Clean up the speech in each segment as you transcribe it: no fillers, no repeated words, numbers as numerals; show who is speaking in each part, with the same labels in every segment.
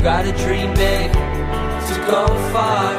Speaker 1: gotta dream big to go far.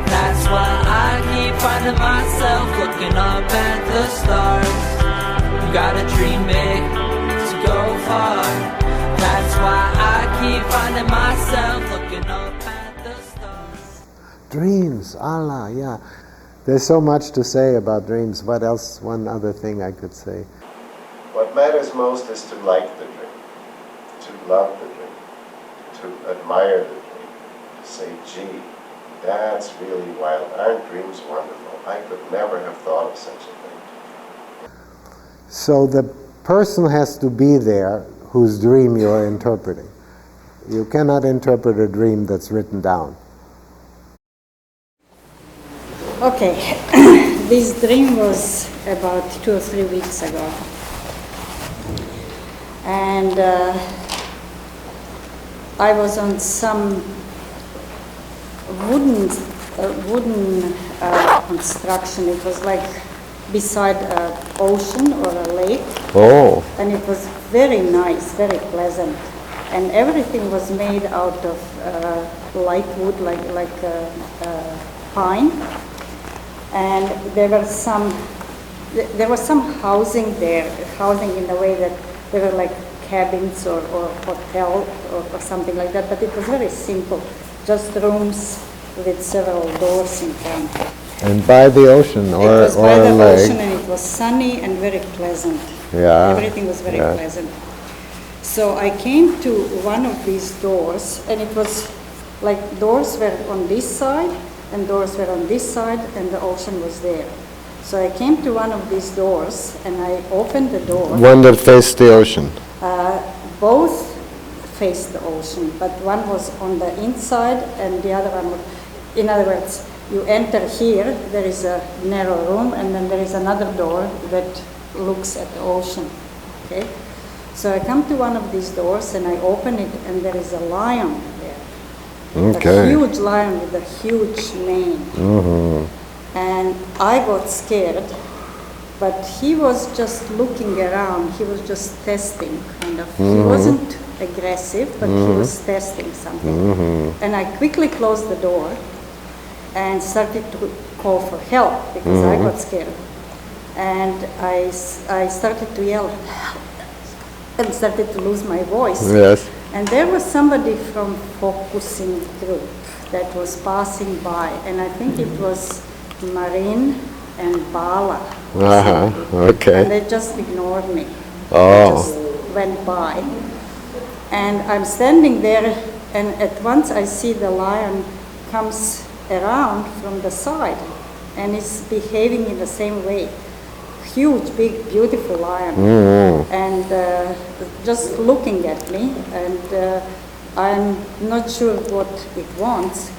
Speaker 1: That's why I keep finding myself looking up at the stars. You gotta dream big to go far. That's why I keep finding myself looking up at the stars.
Speaker 2: Dreams, Allah, yeah. There's so much to say about dreams. What else? One other thing I could say.
Speaker 3: What matters most is to like the dream, to love the dream, to admire the dream, to say, gee, that's really wild. Aren't dreams wonderful? I could never have thought of such a thing.
Speaker 2: So the person has to be there whose dream you're interpreting. You cannot interpret a dream that's written down.
Speaker 4: Okay, this dream was about 2 or 3 weeks ago. And I was on some wooden construction. It was like beside an ocean or a lake.
Speaker 2: Oh.
Speaker 4: And it was very nice, very pleasant. And everything was made out of light wood, like pine. And there was some housing there, housing in a way that there were like cabins or hotel or something like that, but it was very simple, just rooms with several doors in front.
Speaker 2: And by the ocean or
Speaker 4: it was by the
Speaker 2: lake.
Speaker 4: ocean, and it was sunny and very pleasant.
Speaker 2: Yeah.
Speaker 4: Everything was very pleasant. So I came to one of these doors, and it was like doors were on this side, and doors were on this side, and the ocean was there. So I came to one of these doors, and I opened the door.
Speaker 2: One that faced the ocean.
Speaker 4: Both faced the ocean, but one was on the inside, and the other one was, in other words, you enter here, there is a narrow room, and then there is another door that looks at the ocean, okay? So I come to one of these doors, and I open it, and there is a lion there.
Speaker 2: Okay.
Speaker 4: A huge lion with a huge mane.
Speaker 2: Mm-hmm.
Speaker 4: And I got scared, but he was just looking around. He was just testing, kind of. Mm-hmm. He wasn't aggressive, but he was testing something. Mm-hmm. And I quickly closed the door and started to call for help because I got scared. And I started to yell and started to lose my voice.
Speaker 2: Yes.
Speaker 4: And there was somebody from focusing group that was passing by, and I think it was Marin and Bala.
Speaker 2: Okay.
Speaker 4: And they just ignored me.
Speaker 2: Oh.
Speaker 4: They just went by. And I'm standing there, and at once I see the lion comes around from the side, and is behaving in the same way. Huge, big, beautiful lion, and just looking at me, and I'm not sure what it wants.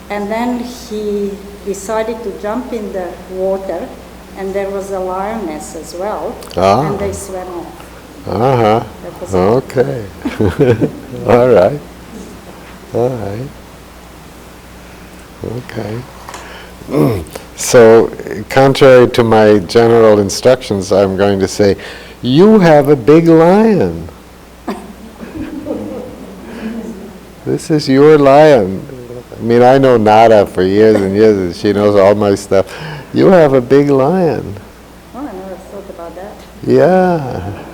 Speaker 4: And then he decided to jump in the water, and there was a lioness as well, and they swam off. That was
Speaker 2: Okay. All right. All right. Okay. So, contrary to my general instructions, I'm going to say, you have a big lion. This is your lion. I mean, I know Nada for years and years, and she knows all my stuff. You have a big lion.
Speaker 4: Oh, I never thought about that.
Speaker 2: Yeah.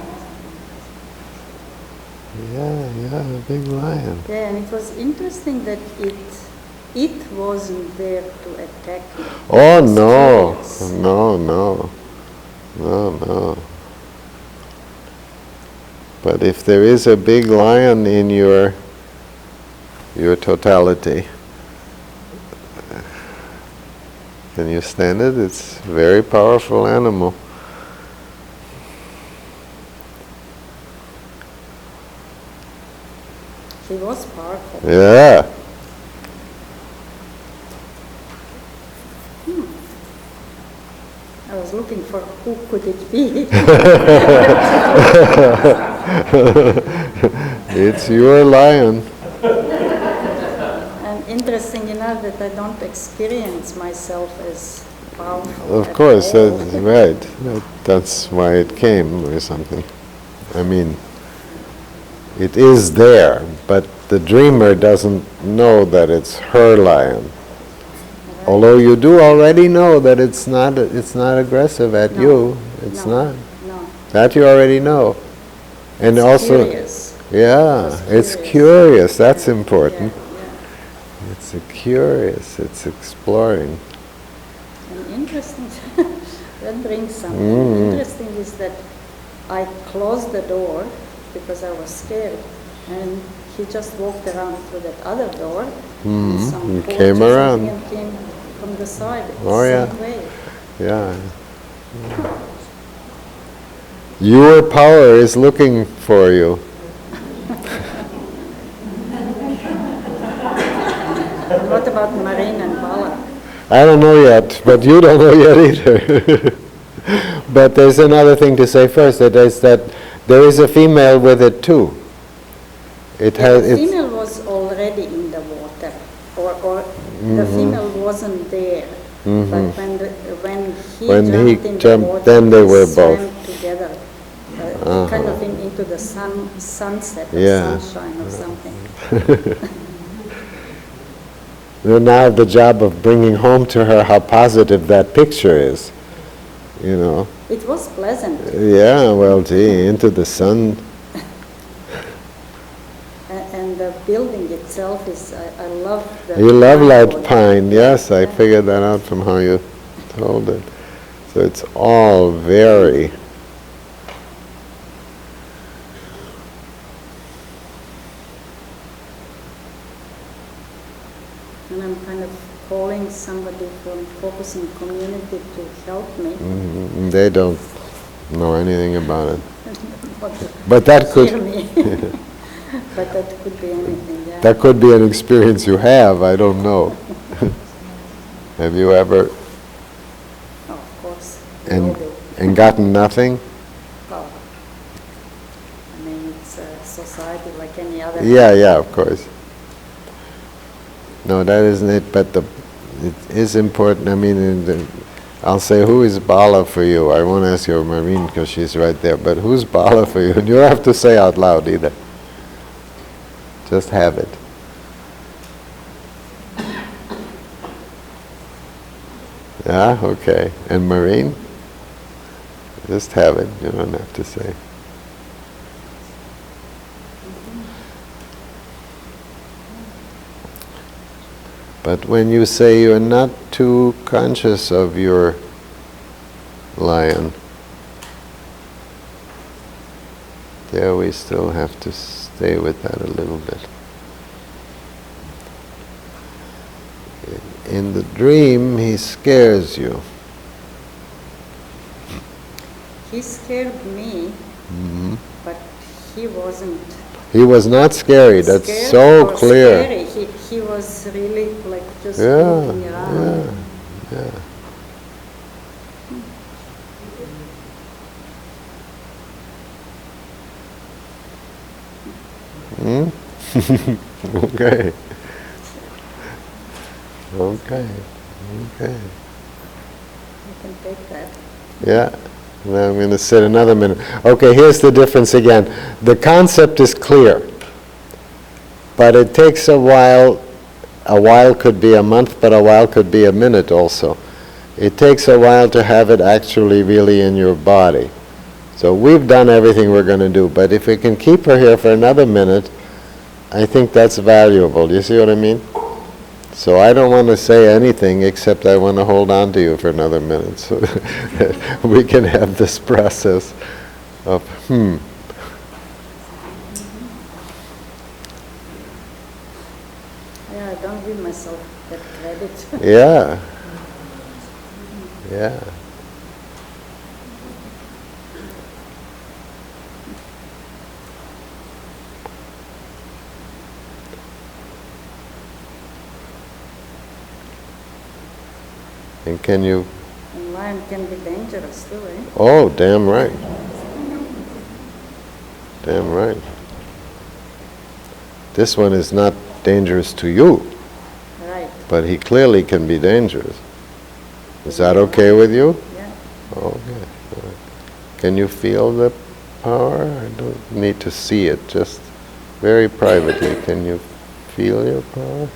Speaker 2: Yeah, a big lion.
Speaker 4: Yeah, and it was interesting that it wasn't there to attack me.
Speaker 2: Oh, no. No. But if there is a big lion in your totality, can you stand it? It's a very powerful animal.
Speaker 4: He was powerful.
Speaker 2: Yeah.
Speaker 4: I was looking for who could it be.
Speaker 2: It's your lion.
Speaker 4: And interesting enough that I don't experience myself as powerful.
Speaker 2: Of course, that's right. That's why it came or something. I mean, it is there, But the dreamer doesn't know that it's her lion. Although you do already know that it's not aggressive at you. It's not.
Speaker 4: No.
Speaker 2: That you already know. And
Speaker 4: It's
Speaker 2: also,
Speaker 4: curious.
Speaker 2: yeah, it's
Speaker 4: Curious.
Speaker 2: curious. That's
Speaker 4: Yeah,
Speaker 2: important.
Speaker 4: yeah.
Speaker 2: It's curious. It's exploring.
Speaker 4: And interesting, that brings something. Interesting is that I closed the door because I was scared, and he just walked around through that other door. And some
Speaker 2: He
Speaker 4: porch
Speaker 2: came
Speaker 4: or
Speaker 2: around.
Speaker 4: something and came from the side.
Speaker 2: Oh, yeah.
Speaker 4: Same way.
Speaker 2: Yeah. Your power is looking for you.
Speaker 4: And what about Marine and Bala?
Speaker 2: I don't know yet, but you don't know yet either. But there's another thing to say first, that is that there is a female with it too. It has.
Speaker 4: The female was already in the water, or the female wasn't there. But when he jumped in the water,
Speaker 2: then they were
Speaker 4: swam
Speaker 2: both
Speaker 4: together, kind of into the sunset or
Speaker 2: Yeah.
Speaker 4: sunshine or something.
Speaker 2: Now the job of bringing home to her how positive that picture is, you know.
Speaker 4: It was pleasant.
Speaker 2: Yeah, well, gee, into the sun.
Speaker 4: And the building itself is, I love the...
Speaker 2: You love light
Speaker 4: plywood.
Speaker 2: pine, yes, I figured that out from how you told it. So it's all very...
Speaker 4: And I'm kind of calling somebody from focusing community to help me.
Speaker 2: They don't know anything about it.
Speaker 4: But
Speaker 2: But that
Speaker 4: hear
Speaker 2: could...
Speaker 4: me. But that could be anything, yeah.
Speaker 2: That could be an experience you have, I don't know. Have you ever
Speaker 4: Oh, of course. we all do.
Speaker 2: and gotten nothing?
Speaker 4: Oh. I mean, it's a society like any other.
Speaker 2: Yeah, of course. No, that isn't it, but it is important. I mean, I'll say, who is Bala for you? I won't ask your Marine because she's right there, but who's Bala for you? And you don't have to say out loud either. Just have it. Yeah, okay. And Marine? Just have it. You don't have to say. But when you say you're not too conscious of your lion, there we still have to stay with that a little bit. In the dream, he scares you.
Speaker 4: He scared me, but he wasn't
Speaker 2: He was not scary. That's
Speaker 4: scared
Speaker 2: so
Speaker 4: or
Speaker 2: clear.
Speaker 4: scary. He was really like just
Speaker 2: Yeah,
Speaker 4: looking around.
Speaker 2: yeah. Okay. Okay.
Speaker 4: You can take that.
Speaker 2: Yeah. Now I'm going to sit another minute. Okay, here's the difference again. The concept is clear, but it takes a while. A while could be a month, but a while could be a minute also. It takes a while to have it actually really in your body. So we've done everything we're going to do, but if we can keep her here for another minute, I think that's valuable. Do you see what I mean? So I don't want to say anything except I want to hold on to you for another minute so we can have this process of
Speaker 4: Yeah, I don't give myself that credit.
Speaker 2: Yeah. Yeah. And can you...
Speaker 4: And lion can be dangerous too, eh?
Speaker 2: Oh, damn right. Damn right. This one is not dangerous to you,
Speaker 4: Right,
Speaker 2: but he clearly can be dangerous. Is that okay with you?
Speaker 4: yeah.
Speaker 2: Okay. All right. Can you feel the power? I don't need to see it, just very privately. Can you feel your power?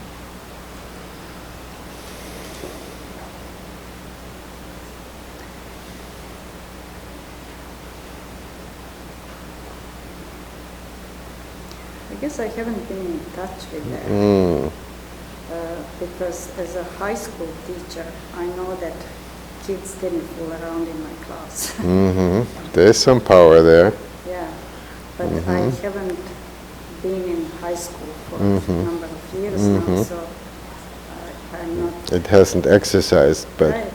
Speaker 4: I guess I haven't been in touch with that. Because as a high school teacher, I know that kids didn't fool around in my class.
Speaker 2: There's some power there.
Speaker 4: Yeah, but I haven't been in high school for a number of years now, so I'm not...
Speaker 2: It hasn't exercised, but...
Speaker 4: Right.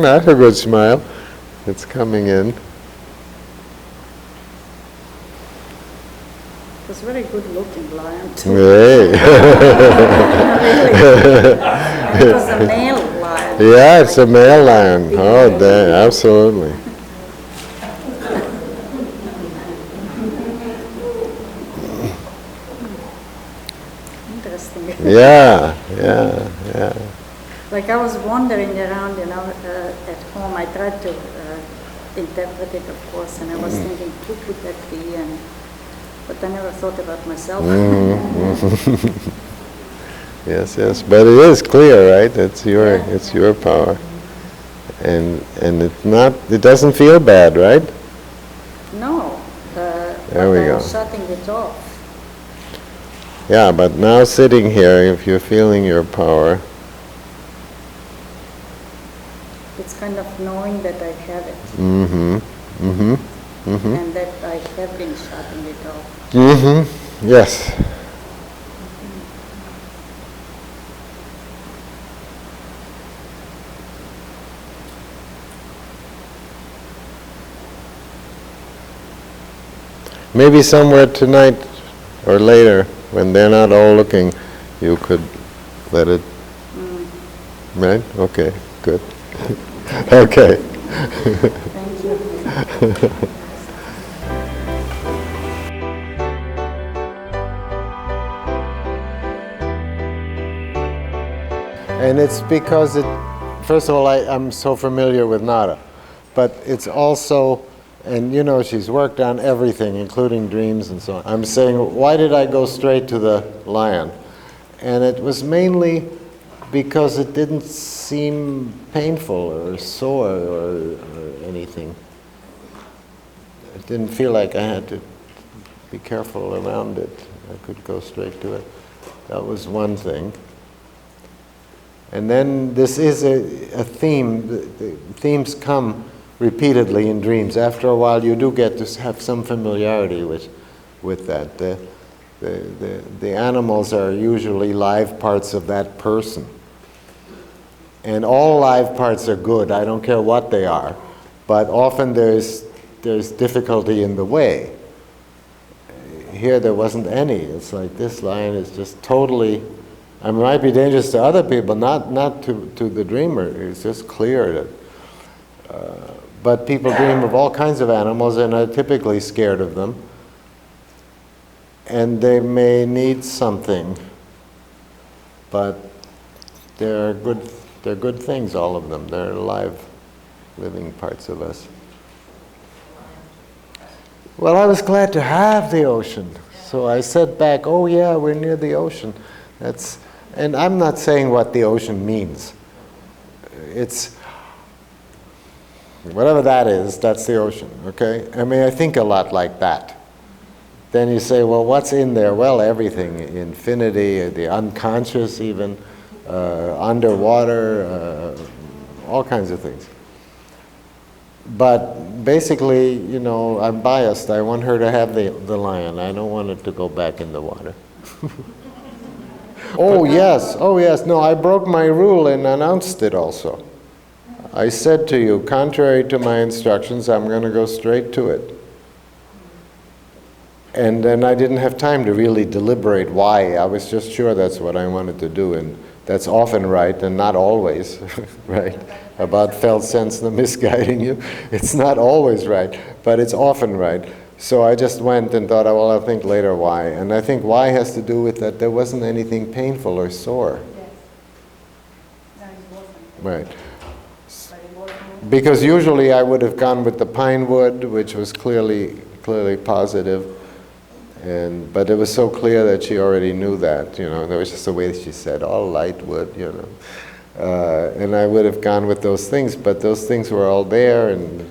Speaker 2: That's a good smile. It's coming in.
Speaker 4: It was very good looking lion too.
Speaker 2: Hey.
Speaker 4: It was a male lion.
Speaker 2: Yeah, it's a male lion. Oh, dang, absolutely.
Speaker 4: Interesting.
Speaker 2: Yeah.
Speaker 4: Like I was wandering around, at home. I tried to interpret it, of course, and I was thinking, who could that be? But I never thought about myself.
Speaker 2: Yes, but it is clear, right? It's your power, and it's not. It doesn't feel bad, right?
Speaker 4: No.
Speaker 2: There we go.
Speaker 4: I'm shutting it off.
Speaker 2: Yeah, but now sitting here, if you're feeling your power,
Speaker 4: it's kind of knowing that I have it. And that I have been shutting it off.
Speaker 2: Yes. Maybe somewhere tonight or later, when they're not all looking, you could let it... Right? Okay, good. Okay.
Speaker 4: Thank you.
Speaker 2: And it's because first of all, I'm so familiar with Nada, but it's also, and she's worked on everything, including dreams and so on. I'm saying, why did I go straight to the lion? And it was mainly because it didn't seem painful or sore or anything. It didn't feel like I had to be careful around it. I could go straight to it. That was one thing. And then this is a theme. The themes come repeatedly in dreams. After a while, you do get to have some familiarity with that. The animals are usually live parts of that person. And all live parts are good. I don't care what they are. But often there's difficulty in the way. Here there wasn't any. It's like this lion is just totally... it might be dangerous to other people, not to the dreamer. It's just clear that... but people dream of all kinds of animals and are typically scared of them. And they may need something. But they're good things, all of them. They're alive, living parts of us. Well, I was glad to have the ocean. So I said back, oh yeah, we're near the ocean. And I'm not saying what the ocean means. It's, whatever that is, that's the ocean, okay? I mean, I think a lot like that. Then you say, well, what's in there? Well, everything. Infinity, the unconscious even, underwater, all kinds of things. But basically, I'm biased. I want her to have the lion. I don't want it to go back in the water. Oh yes. No, I broke my rule and announced it also. I said to you, contrary to my instructions, I'm going to go straight to it. And then I didn't have time to really deliberate why. I was just sure that's what I wanted to do, and that's often right and not always right. About felt sense and the misguiding you. It's not always right, but it's often right. So I just went and thought, well, I'll think later why. And I think why has to do with that there wasn't anything painful or sore.
Speaker 4: Yes. No, it wasn't.
Speaker 2: Right.
Speaker 4: But it was
Speaker 2: Because usually I would have gone with the pine wood, which was clearly positive, but it was so clear that she already knew that, that was just the way she said, all light wood, and I would have gone with those things, but those things were all there. And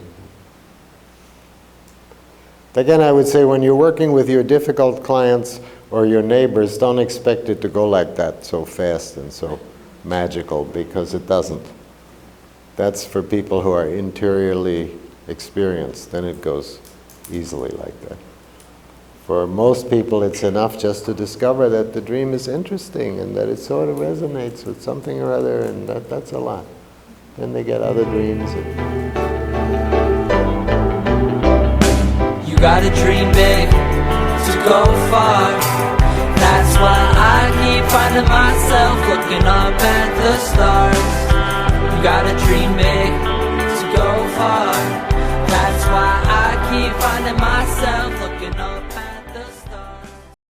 Speaker 2: again, I would say when you're working with your difficult clients or your neighbors, don't expect it to go like that so fast and so magical, because it doesn't. That's for people who are interiorly experienced. Then it goes easily like that. For most people, it's enough just to discover that the dream is interesting and that it sort of resonates with something or other, and that's a lot. Then they get other dreams.
Speaker 1: You gotta dream big to go far. That's why I keep finding myself looking up at the stars. You gotta dream big to go far. That's why I keep finding myself looking